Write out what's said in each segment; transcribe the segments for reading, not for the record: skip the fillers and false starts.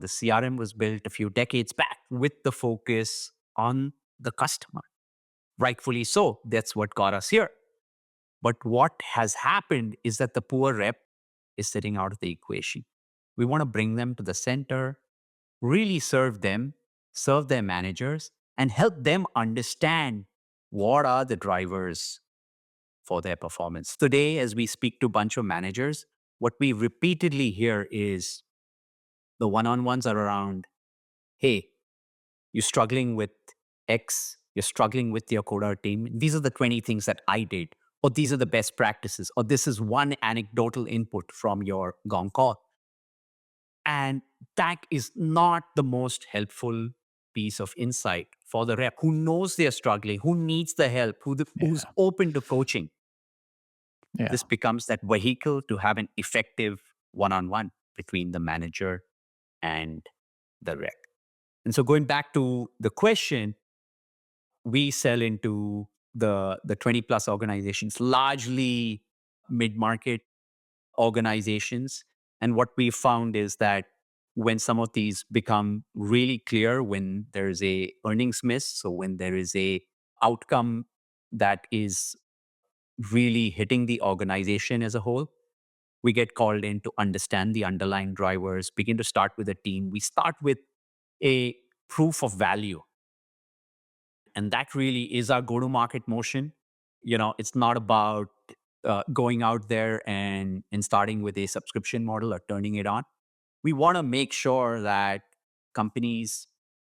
The CRM was built a few decades back with the focus on the customer. Rightfully so. That's what got us here. But what has happened is that the poor rep is sitting out of the equation. We want to bring them to the center, really serve them, serve their managers, and help them understand what are the drivers for their performance. Today, as we speak to a bunch of managers, what we repeatedly hear is the one on ones are around, hey, you're struggling with X, you're struggling with your Coda team. These are the 20 things that I did, or these are the best practices, or this is one anecdotal input from your Gong call. And that is not the most helpful piece of insight for the rep who knows they're struggling, who needs the help, who's Yeah. open to coaching. Yeah. This becomes that vehicle to have an effective one on one between the manager and the rep. And so, going back to the question, we sell into the 20 plus organizations, largely mid market organizations. And what we found is that when some of these become really clear, when there is a earnings miss, so when there is a outcome that is really hitting the organization as a whole, we get called in to understand the underlying drivers, begin to start with a team. We start with a proof of value. And that really is our go to market motion. It's not about going out there and starting with a subscription model or turning it on. We want to make sure that companies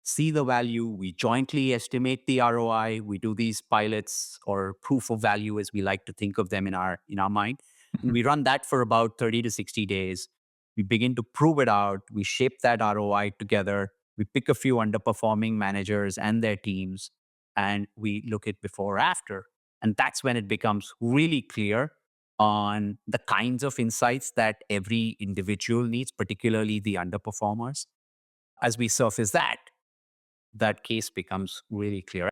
see the value. We jointly estimate the ROI. We do these pilots or proof of value, as we like to think of them in our mind. And Mhm. we run that for about 30 to 60 days. We begin to prove it out. We shape that ROI together. We pick a few underperforming managers and their teams, and we look at before after. And that's when it becomes really clear on the kinds of insights that every individual needs, particularly the underperformers. As we surface that, that case becomes really clear.